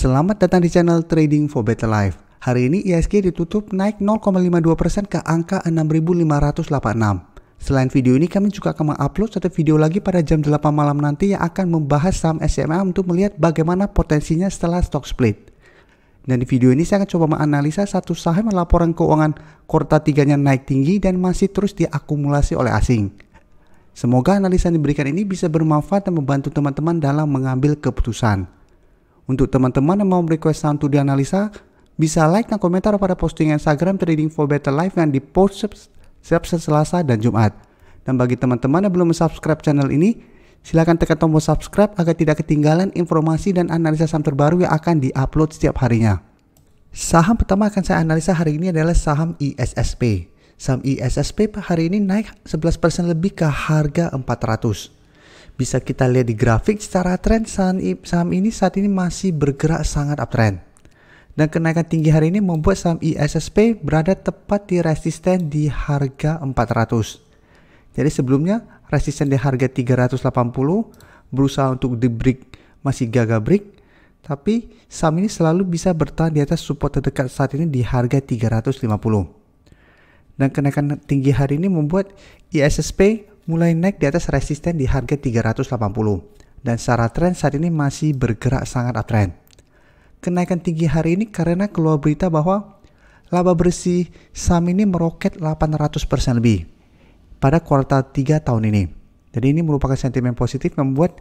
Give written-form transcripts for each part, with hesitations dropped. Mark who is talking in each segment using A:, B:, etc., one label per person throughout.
A: Selamat datang di channel Trading for Better Life. Hari ini IHSG ditutup naik 0,52% ke angka 6.586. Selain video ini, kami juga akan mengupload satu video lagi pada jam 8 malam nanti yang akan membahas saham SMA untuk melihat bagaimana potensinya setelah stock split. Dan di video ini saya akan coba menganalisa satu saham yang laporan keuangan kuartal 3-nya naik tinggi dan masih terus diakumulasi oleh asing. Semoga analisa yang diberikan ini bisa bermanfaat dan membantu teman-teman dalam mengambil keputusan. Untuk teman-teman yang mau request saham untuk dianalisa, bisa like dan komentar pada postingan Instagram Trading for Better Life yang dipost setiap Selasa dan Jumat. Dan bagi teman-teman yang belum subscribe channel ini, silakan tekan tombol subscribe agar tidak ketinggalan informasi dan analisa saham terbaru yang akan diupload setiap harinya. Saham pertama akan saya analisa hari ini adalah saham ISSP. Saham ISSP hari ini naik 11% lebih ke harga 400. Bisa kita lihat di grafik secara tren saham ini saat ini masih bergerak sangat uptrend. Dan kenaikan tinggi hari ini membuat saham ISSP berada tepat di resisten di harga 400. Jadi sebelumnya resisten di harga 380, berusaha untuk di break masih gagal break, tapi saham ini selalu bisa bertahan di atas support terdekat saat ini di harga 350. Dan kenaikan tinggi hari ini membuat ISSP mulai naik di atas resisten di harga 380. Dan secara tren saat ini masih bergerak sangat uptrend. Kenaikan tinggi hari ini karena keluar berita bahwa laba bersih saham ini meroket 800% lebih pada kuartal 3 tahun ini. Jadi ini merupakan sentimen positif membuat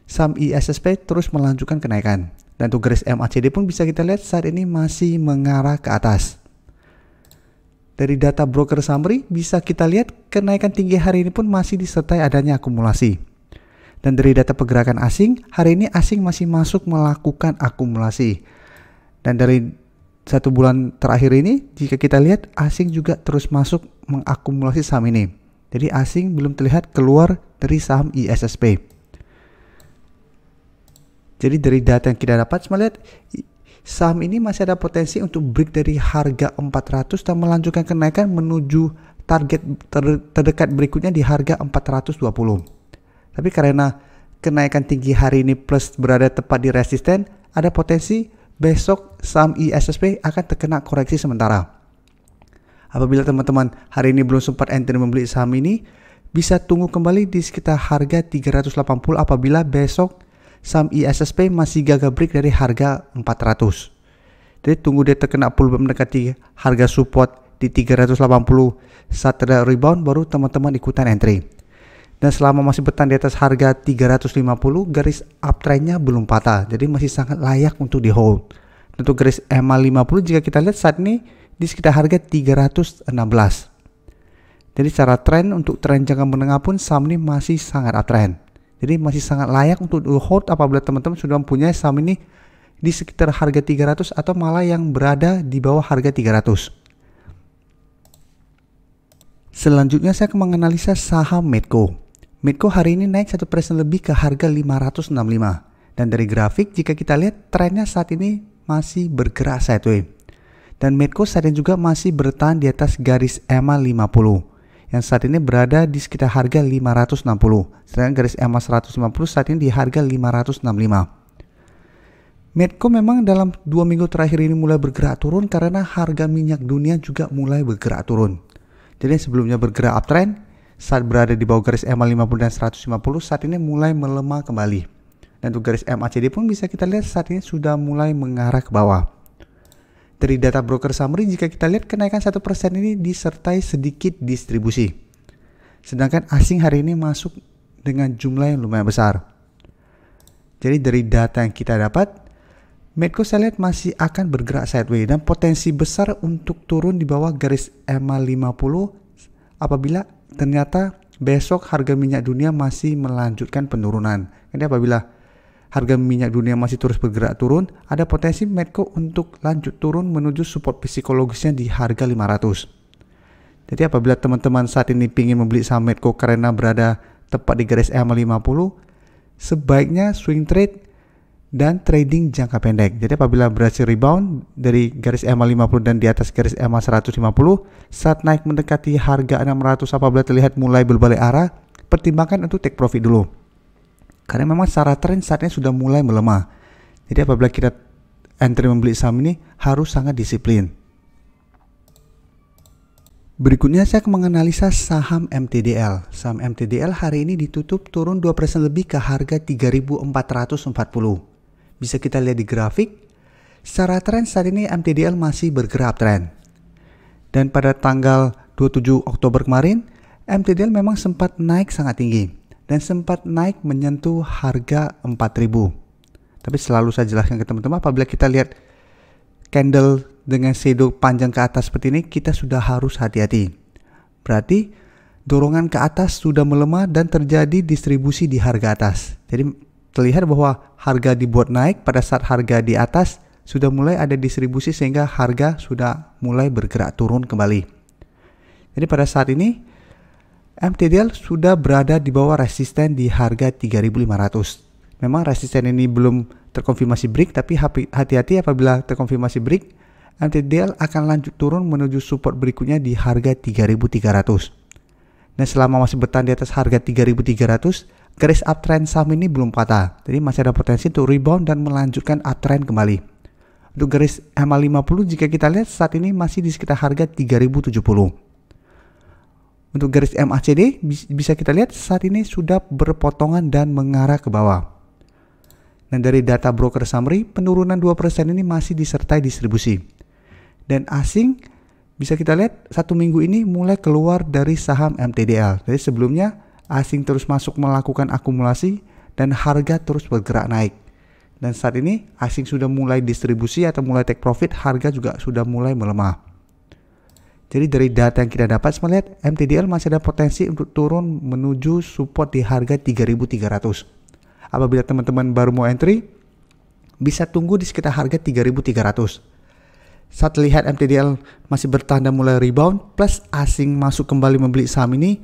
A: saham ISSP terus melanjutkan kenaikan. Dan untuk garis MACD pun bisa kita lihat saat ini masih mengarah ke atas. Dari data broker summary bisa kita lihat kenaikan tinggi hari ini pun masih disertai adanya akumulasi. Dan dari data pergerakan asing, hari ini asing masih masuk melakukan akumulasi. Dan dari satu bulan terakhir ini, jika kita lihat asing juga terus masuk mengakumulasi saham ini. Jadi asing belum terlihat keluar dari saham ISSP. Jadi dari data yang kita dapat, melihat saham ini masih ada potensi untuk break dari harga 400 dan melanjutkan kenaikan menuju target terdekat berikutnya di harga 420. Tapi karena kenaikan tinggi hari ini plus berada tepat di resisten, ada potensi besok saham ISSP akan terkena koreksi sementara. Apabila teman-teman hari ini belum sempat enter membeli saham ini, bisa tunggu kembali di sekitar harga 380 apabila besok saham ISSP masih gagal break dari harga 400. Jadi tunggu dia terkena pullback mendekati harga support di 380 saat ada rebound baru teman-teman ikutan entry. Dan selama masih bertahan di atas harga 350, garis uptrendnya belum patah. Jadi masih sangat layak untuk di hold. Untuk garis EMA 50 jika kita lihat saat ini di sekitar harga 316. Jadi secara tren untuk tren jangka menengah pun saham ini masih sangat uptrend. Jadi masih sangat layak untuk di hold apabila teman-teman sudah mempunyai saham ini di sekitar harga 300 atau malah yang berada di bawah harga 300. Selanjutnya saya akan menganalisa saham Medco. Medco hari ini naik 1% lebih ke harga 565. Dan dari grafik jika kita lihat trennya saat ini masih bergerak sideways. Dan Medco saat ini juga masih bertahan di atas garis EMA 50. Yang saat ini berada di sekitar harga 560. Sedangkan garis EMA 150 saat ini di harga 565. Medco memang dalam 2 minggu terakhir ini mulai bergerak turun karena harga minyak dunia juga mulai bergerak turun. Jadi sebelumnya bergerak uptrend, saat berada di bawah garis EMA 50 dan 150 saat ini mulai melemah kembali. Dan untuk garis MACD pun bisa kita lihat saat ini sudah mulai mengarah ke bawah. Dari data broker summary jika kita lihat kenaikan 1% ini disertai sedikit distribusi. Sedangkan asing hari ini masuk dengan jumlah yang lumayan besar. Jadi dari data yang kita dapat, Medco saya lihat masih akan bergerak sideways dan potensi besar untuk turun di bawah garis EMA 50 apabila ternyata besok harga minyak dunia masih melanjutkan penurunan. Jadi apabila harga minyak dunia masih terus bergerak turun, ada potensi Medco untuk lanjut turun menuju support psikologisnya di harga 500. Jadi apabila teman-teman saat ini ingin membeli saham Medco karena berada tepat di garis EMA 50, sebaiknya swing trade dan trading jangka pendek. Jadi apabila berhasil rebound dari garis EMA 50 dan di atas garis EMA 150, saat naik mendekati harga 600 apabila terlihat mulai berbalik arah, pertimbangkan untuk take profit dulu. Karena memang secara tren saatnya sudah mulai melemah. Jadi apabila kita entry membeli saham ini harus sangat disiplin. Berikutnya saya akan menganalisa saham MTDL. Saham MTDL hari ini ditutup turun 2% lebih ke harga 3.440. Bisa kita lihat di grafik. Secara tren saat ini MTDL masih bergerak uptrend. Dan pada tanggal 27 Oktober kemarin, MTDL memang sempat naik sangat tinggi dan sempat naik menyentuh harga 4.000. Tapi selalu saya jelaskan ke teman-teman, apabila kita lihat candle dengan shadow panjang ke atas seperti ini, kita sudah harus hati-hati. Berarti dorongan ke atas sudah melemah dan terjadi distribusi di harga atas. Jadi terlihat bahwa harga dibuat naik, pada saat harga di atas sudah mulai ada distribusi sehingga harga sudah mulai bergerak turun kembali. Jadi pada saat ini MTDL sudah berada di bawah resisten di harga 3.500. Memang resisten ini belum terkonfirmasi break, tapi hati-hati apabila terkonfirmasi break, MTDL akan lanjut turun menuju support berikutnya di harga 3.300. Dan selama masih bertahan di atas harga 3.300, garis uptrend saham ini belum patah. Jadi masih ada potensi untuk rebound dan melanjutkan uptrend kembali. Untuk garis MA50 jika kita lihat saat ini masih di sekitar harga 3.070. Untuk garis MACD bisa kita lihat saat ini sudah berpotongan dan mengarah ke bawah. Dan dari data broker summary, penurunan 2% ini masih disertai distribusi. Dan asing bisa kita lihat satu minggu ini mulai keluar dari saham MTDL. Jadi sebelumnya asing terus masuk melakukan akumulasi dan harga terus bergerak naik. Dan saat ini asing sudah mulai distribusi atau mulai take profit, harga juga sudah mulai melemah. Jadi dari data yang kita dapat melihat MTDL masih ada potensi untuk turun menuju support di harga 3.300. Apabila teman-teman baru mau entry, bisa tunggu di sekitar harga 3.300. Saat lihat MTDL masih bertahan dan mulai rebound, plus asing masuk kembali membeli saham ini,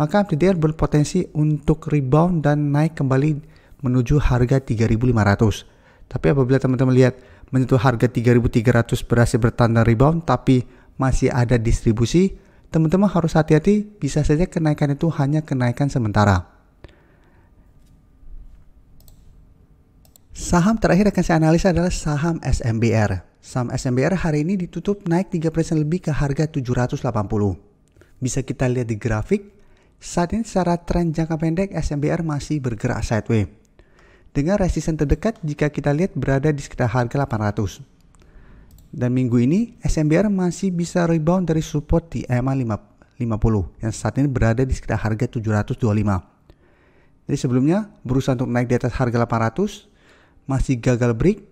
A: maka MTDL berpotensi untuk rebound dan naik kembali menuju harga 3.500. Tapi apabila teman-teman lihat menyentuh harga 3.300 berhasil bertahan dan rebound, tapi masih ada distribusi, teman-teman harus hati-hati, bisa saja kenaikan itu hanya kenaikan sementara. Saham terakhir akan saya analisa adalah saham SMBR. Saham SMBR hari ini ditutup naik 3% lebih ke harga 780. Bisa kita lihat di grafik, saat ini secara tren jangka pendek SMBR masih bergerak sideways. Dengan resisten terdekat jika kita lihat berada di sekitar harga 800. Dan minggu ini SMBR masih bisa rebound dari support di EMA 50 yang saat ini berada di sekitar harga 725. Jadi sebelumnya berusaha untuk naik di atas harga 800, masih gagal break,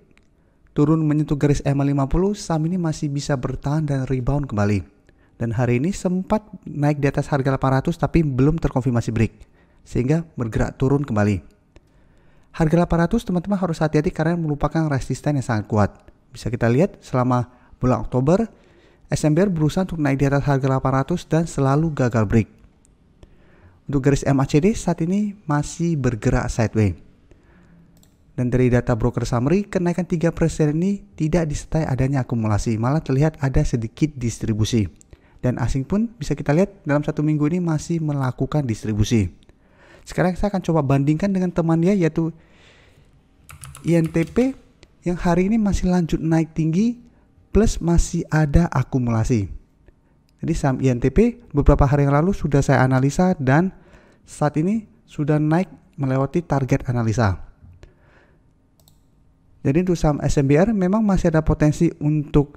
A: turun menyentuh garis EMA 50, saham ini masih bisa bertahan dan rebound kembali. Dan hari ini sempat naik di atas harga 800 tapi belum terkonfirmasi break, sehingga bergerak turun kembali. Harga 800 teman-teman harus hati-hati karena merupakan resisten yang sangat kuat. Bisa kita lihat selama bulan Oktober, SMBR berusaha untuk naik di atas harga 800 dan selalu gagal break. Untuk garis MACD saat ini masih bergerak sideways. Dan dari data broker summary, kenaikan 3% ini tidak disertai adanya akumulasi, malah terlihat ada sedikit distribusi. Dan asing pun bisa kita lihat dalam satu minggu ini masih melakukan distribusi. Sekarang saya akan coba bandingkan dengan temannya yaitu INTP yang hari ini masih lanjut naik tinggi plus masih ada akumulasi. Jadi saham INTP beberapa hari yang lalu sudah saya analisa dan saat ini sudah naik melewati target analisa. Jadi untuk saham SMBR memang masih ada potensi untuk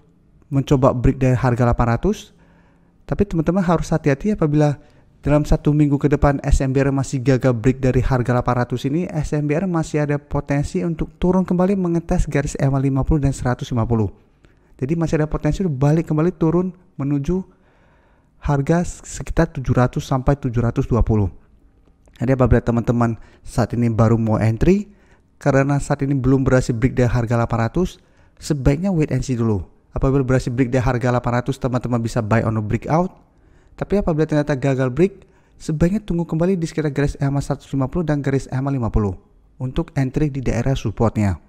A: mencoba break dari harga 800. Tapi teman-teman harus hati-hati apabila dalam satu minggu ke depan SMBR masih gagal break dari harga 800 ini, SMBR masih ada potensi untuk turun kembali mengetes garis EMA 50 dan 150. Jadi masih ada potensi untuk balik kembali turun menuju harga sekitar 700 sampai 720. Jadi apabila teman-teman saat ini baru mau entry, karena saat ini belum berhasil break dari harga 800, sebaiknya wait and see dulu. Apabila berhasil break dari harga 800, teman-teman bisa buy on a breakout. Tapi apabila ternyata gagal break, sebaiknya tunggu kembali di sekitar garis EMA 150 dan garis EMA 50 untuk entry di daerah supportnya.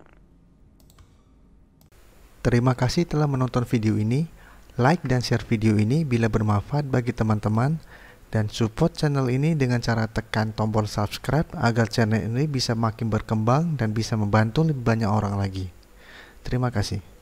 A: Terima kasih telah menonton video ini. Like dan share video ini bila bermanfaat bagi teman-teman. Dan support channel ini dengan cara tekan tombol subscribe agar channel ini bisa makin berkembang dan bisa membantu lebih banyak orang lagi. Terima kasih.